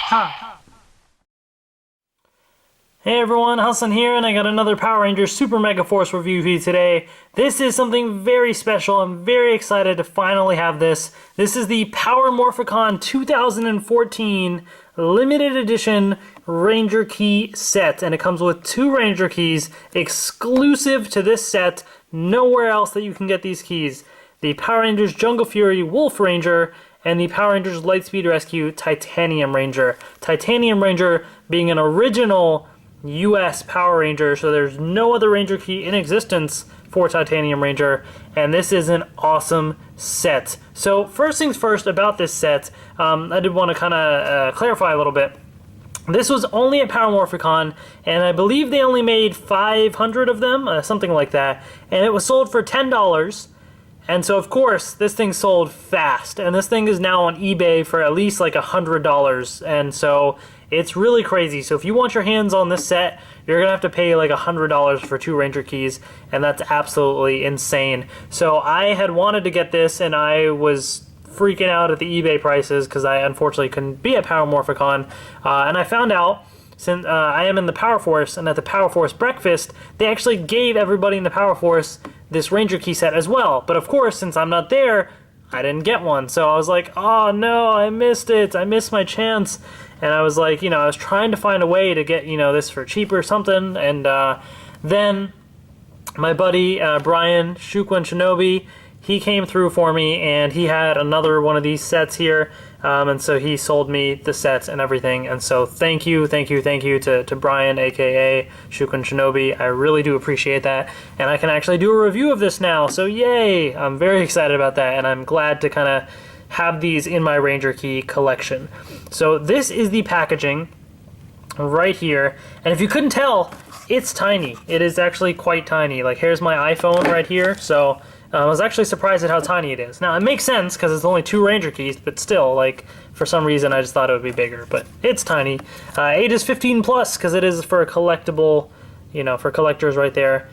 Hey everyone, Hassan here, and I got another Power Rangers Super Megaforce review for you today. This is something very special. I'm very excited to finally have this. This is the Power Morphicon 2014 limited edition Ranger Key set, and it comes with 2 Ranger Keys exclusive to this set. Nowhere else that you can get these keys. The Power Rangers Jungle Fury Wolf Ranger and the Power Rangers Lightspeed Rescue Titanium Ranger. Titanium Ranger being an original US Power Ranger, so there's no other Ranger key in existence for Titanium Ranger, and this is an awesome set. So first things first about this set, I did want to kind of clarify a little bit. This was only at Power Morphicon, and I believe they only made 500 of them, something like that, and it was sold for $10. And so, of course, this thing sold fast, and this thing is now on eBay for at least like $100, and so it's really crazy. So if you want your hands on this set, you're gonna have to pay like $100 for 2 Ranger keys, and that's absolutely insane. So I had wanted to get this, and I was freaking out at the eBay prices because I unfortunately couldn't be at Power Morphicon, and I found out, since I am in the Power Force, and at the Power Force breakfast, they actually gave everybody in the Power Force this Ranger key set as well. But of course, since I'm not there, I didn't get one. So I was like, oh no, I missed it. I missed my chance. And I was like, I was trying to find a way to get, this for cheap or something. And then my buddy, Brian, Shukwan Shinobi, he came through for me, and he had another one of these sets here. And so he sold me the sets and everything. And so thank you to Brian, aka Shukwan Shinobi. I really do appreciate that. And I can actually do a review of this now. So yay! I'm very excited about that, and I'm glad to kind of have these in my Ranger Key collection. So this is the packaging right here. And if you couldn't tell, it's tiny. It is actually quite tiny. Like, here's my iPhone right here. So I was actually surprised at how tiny it is. Now, it makes sense because it's only 2 Ranger keys, but still, like, for some reason, I just thought it would be bigger. But it's tiny. Age is 15 plus because it is for a collectible, for collectors right there.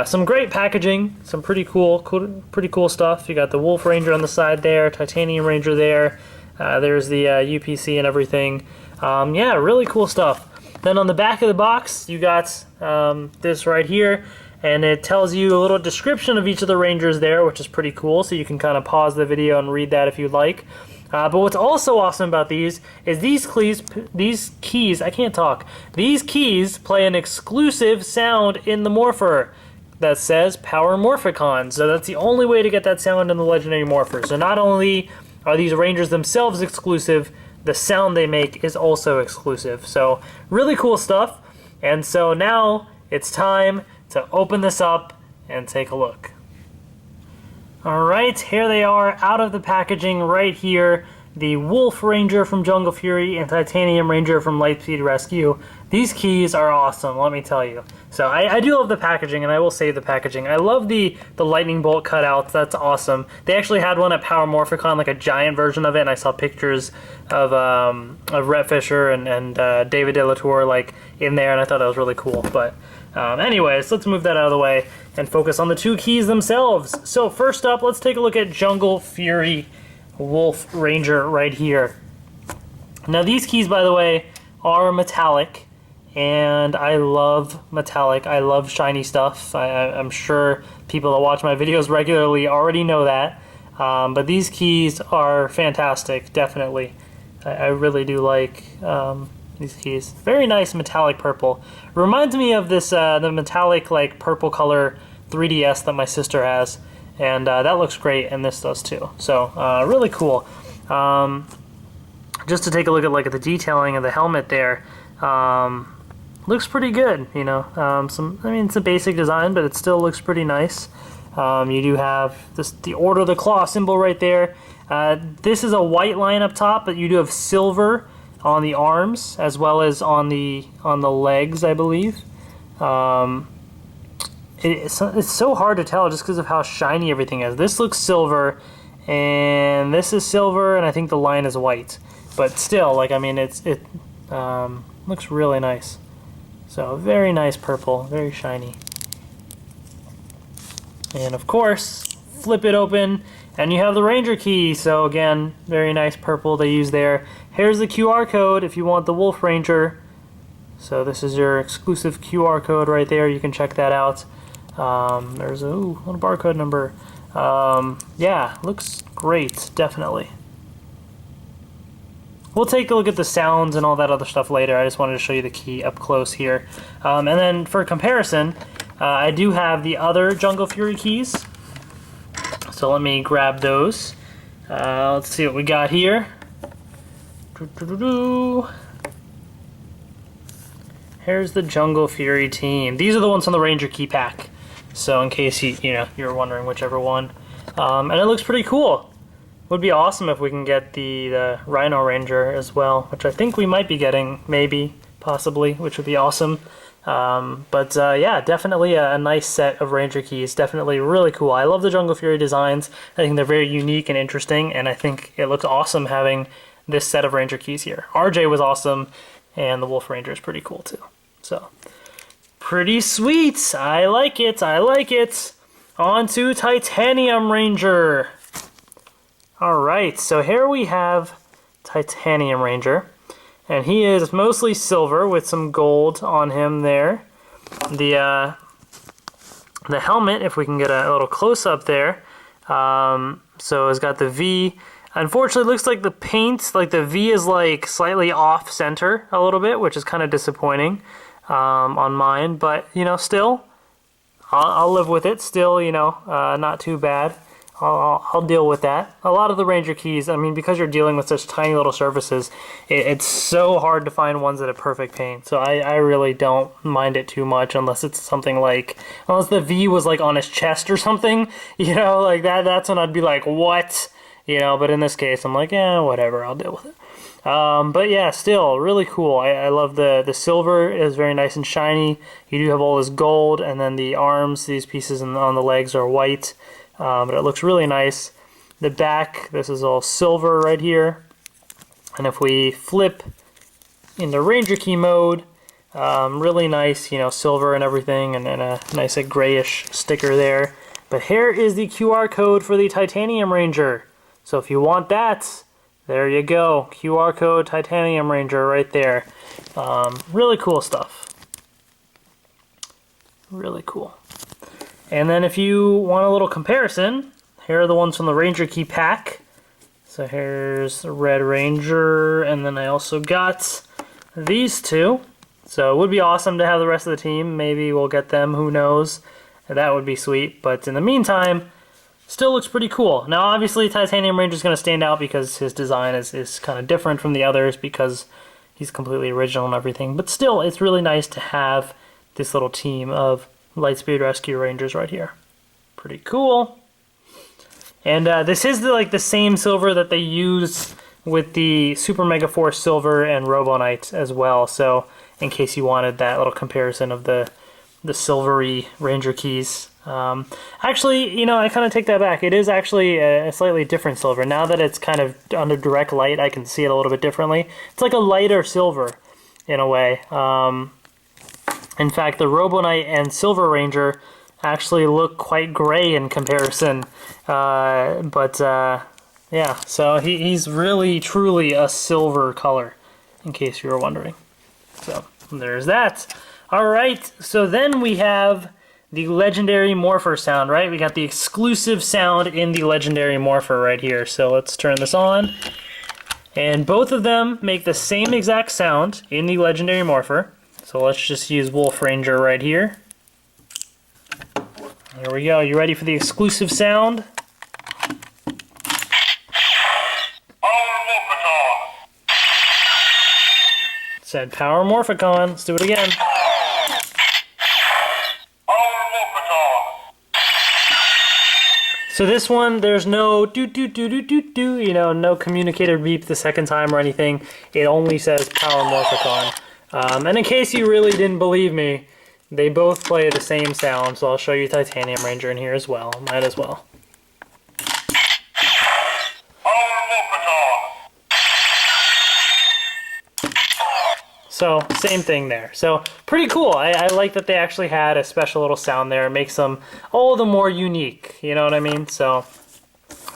Some great packaging, some pretty cool stuff. You got the Wolf Ranger on the side there, Titanium Ranger there. There's the UPC and everything. Yeah, really cool stuff. Then on the back of the box, you got this right here. And it tells you a little description of each of the Rangers there, which is pretty cool, so you can kind of pause the video and read that if you'd like. But what's also awesome about these is these keys, I can't talk. These keys play an exclusive sound in the Morpher that says Power Morphicon. So that's the only way to get that sound in the Legendary Morpher. So not only are these Rangers themselves exclusive, the sound they make is also exclusive. So really cool stuff. And so now it's time to open this up and take a look. Alright, here they are out of the packaging right here. The Wolf Ranger from Jungle Fury and Titanium Ranger from Lightspeed Rescue. These keys are awesome, let me tell you. So I do love the packaging, and I will say the packaging. I love the lightning bolt cutouts, that's awesome. They actually had one at Power Morphicon, like a giant version of it, and I saw pictures of Rhett Fisher and David De La Tour like in there, and I thought that was really cool. But anyways, let's move that out of the way and focus on the 2 keys themselves. So first up, let's take a look at Jungle Fury Wolf Ranger right here. Now these keys, by the way, are metallic, and I love metallic. I love shiny stuff. I'm sure people that watch my videos regularly already know that. But these keys are fantastic, definitely. I really do like these keys. Very nice metallic purple. Reminds me of this the metallic like purple color 3DS that my sister has, and that looks great, and this does too. So really cool. Just to take a look at like the detailing of the helmet there, looks pretty good. It's a basic design, but it still looks pretty nice. You do have the Order of the Claw symbol right there. This is a white line up top, but you do have silver on the arms as well as on the legs, I believe. It's so hard to tell just because of how shiny everything is. This looks silver, and this is silver, and I think the line is white. But still, it looks really nice. So very nice purple, very shiny. And of course, flip it open, And you have the Ranger key, so again, very nice purple they use there. Here's the QR code if you want the Wolf Ranger. So this is your exclusive QR code right there, you can check that out. There's a little barcode number. Yeah, looks great, definitely. We'll take a look at the sounds and all that other stuff later. I just wanted to show you the key up close here. And then for comparison, I do have the other Jungle Fury keys. So let me grab those. Let's see what we got here. Here's the Jungle Fury team. These are the ones from the Ranger key pack. So in case you're wondering whichever one. And it looks pretty cool. Would be awesome if we can get the Rhino Ranger as well, which I think we might be getting, maybe, possibly, which would be awesome. Yeah, definitely a nice set of Ranger keys. Definitely really cool. I love the Jungle Fury designs. I think they're very unique and interesting, and I think it looks awesome having this set of Ranger keys here. RJ was awesome, and the Wolf Ranger is pretty cool too. So, pretty sweet. I like it. I like it. On to Titanium Ranger. Alright, so here we have Titanium Ranger, and he is mostly silver with some gold on him there. The helmet, if we can get a little close-up there, so it's got the V. Unfortunately, it looks like the paint, like the V is like slightly off-center a little bit, which is kind of disappointing on mine, but, still, I'll live with it. Still, not too bad. I'll deal with that. A lot of the Ranger keys, I mean, because you're dealing with such tiny little surfaces, it's so hard to find ones that have perfect paint. So I really don't mind it too much unless it's something like, unless the V was like on his chest or something, like that's when I'd be like, what? But in this case, I'm like, yeah, whatever, I'll deal with it. But yeah, still, really cool. I love the silver is very nice and shiny. You do have all this gold, and then the arms, these pieces on the legs are white. But it looks really nice. The back, this is all silver right here. And if we flip into Ranger key mode, really nice, silver and everything, and then a nice grayish sticker there. But here is the QR code for the Titanium Ranger. So if you want that, there you go. QR code Titanium Ranger right there. Really cool stuff. Really cool. And then if you want a little comparison, here are the ones from the Ranger key pack. So here's the Red Ranger, and then I also got these two. So it would be awesome to have the rest of the team. Maybe we'll get them, who knows. That would be sweet. But in the meantime, still looks pretty cool. Now obviously Titanium Ranger is going to stand out because his design is kind of different from the others because he's completely original and everything. But still, it's really nice to have this little team of Lightspeed Rescue Rangers right here. Pretty cool. And this is the same silver that they use with the Super Megaforce silver and Robo Knight as well. So in case you wanted that little comparison of the silvery Ranger keys. Actually, I kind of take that back. It is actually a slightly different silver. Now that it's kind of under direct light, I can see it a little bit differently. It's like a lighter silver in a way. In fact, the Robo Knight and Silver Ranger actually look quite gray in comparison. Yeah, so he's really, truly a silver color, in case you were wondering. So, there's that. Alright, so then we have the Legendary Morpher sound, right? We got the exclusive sound in the Legendary Morpher right here. So let's turn this on. And both of them make the same exact sound in the Legendary Morpher. So let's just use Wolf Ranger right here. There we go. You ready for the exclusive sound? Power Morphicon. Said Power Morphicon. Let's do it again. Power Morphicon. So this one, there's no do, no communicated beep the second time or anything. It only says Power Morphicon. And in case you really didn't believe me, they both play the same sound, so I'll show you Titanium Ranger in here as well. Might as well. Power Morphicon. So, same thing there. So, pretty cool. I like that they actually had a special little sound there. It makes them all the more unique, you know what I mean? So,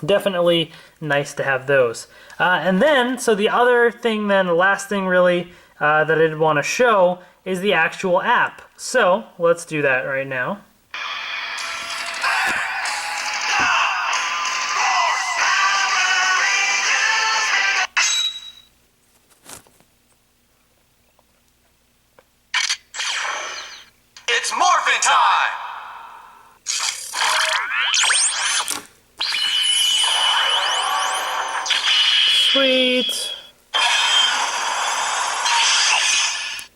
definitely nice to have those. And then, so the other thing then, the last thing really that I'd want to show is the actual app. So let's do that right now. It's morphin' time! Sweet.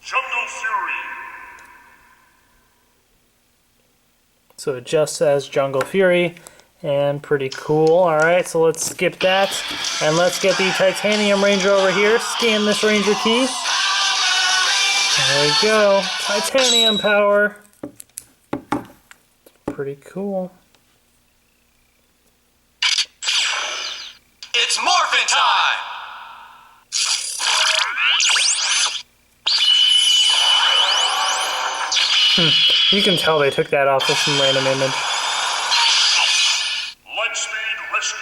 Jungle Fury! So it just says Jungle Fury, and pretty cool. Alright, so let's skip that, and let's get the Titanium Ranger over here. Scan this Ranger key. There we go. Titanium power. Pretty cool. It's morphin' time! You can tell they took that off of some random image. Lightspeed Rescue!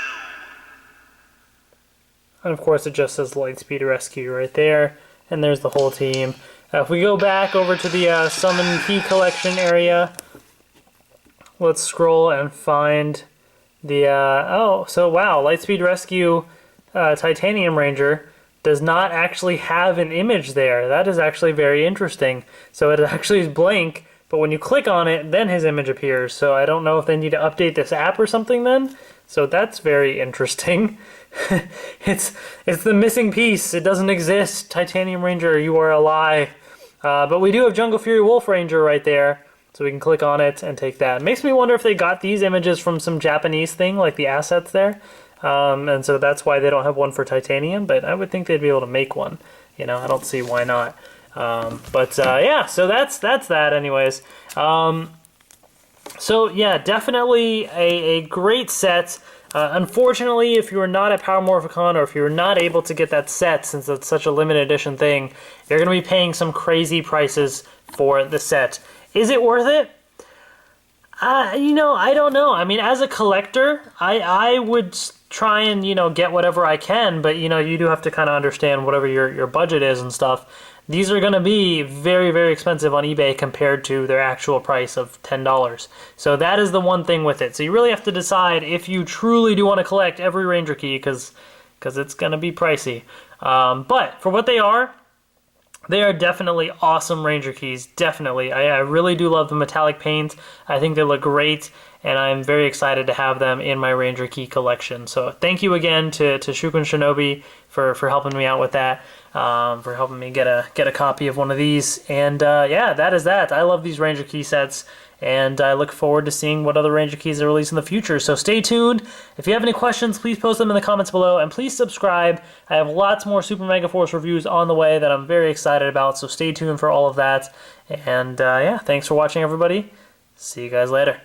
And of course it just says Lightspeed Rescue right there, and there's the whole team. If we go back over to the Summon Key Collection area, let's scroll and find the, oh, so wow, Lightspeed Rescue Titanium Ranger does not actually have an image there. That is actually very interesting. So it actually is blank, but when you click on it, then his image appears. So I don't know if they need to update this app or something then. So that's very interesting. It's the missing piece. It doesn't exist. Titanium Ranger, you are a lie. But we do have Jungle Fury Wolf Ranger right there. So we can click on it and take that. It makes me wonder if they got these images from some Japanese thing, like the assets there. And so that's why they don't have one for Titanium, but I would think they'd be able to make one. You know, I don't see why not. Yeah, so that's that anyways. So yeah, definitely a great set. Unfortunately, if you're not at Power Morphicon, or if you're not able to get that set, since it's such a limited edition thing, you're going to be paying some crazy prices for the set. Is it worth it? You know, I don't know. I mean, as a collector, I would try and, you know, get whatever I can, but, you know, you do have to kind of understand whatever your budget is and stuff. These are going to be very, very expensive on eBay compared to their actual price of $10. So that is the one thing with it. So you really have to decide if you truly do want to collect every Ranger key, because it's going to be pricey. But for what they are definitely awesome Ranger keys, definitely. I really do love the metallic paint. I think they look great, and I'm very excited to have them in my Ranger key collection. So thank you again to Shukun Shinobi for helping me out with that, for helping me get a copy of one of these. And yeah, that is that. I love these Ranger key sets, and I look forward to seeing what other Ranger keys are released in the future. So stay tuned. If you have any questions, please post them in the comments below, and please subscribe. I have lots more Super Megaforce reviews on the way that I'm very excited about, so stay tuned for all of that. And yeah, thanks for watching, everybody. See you guys later.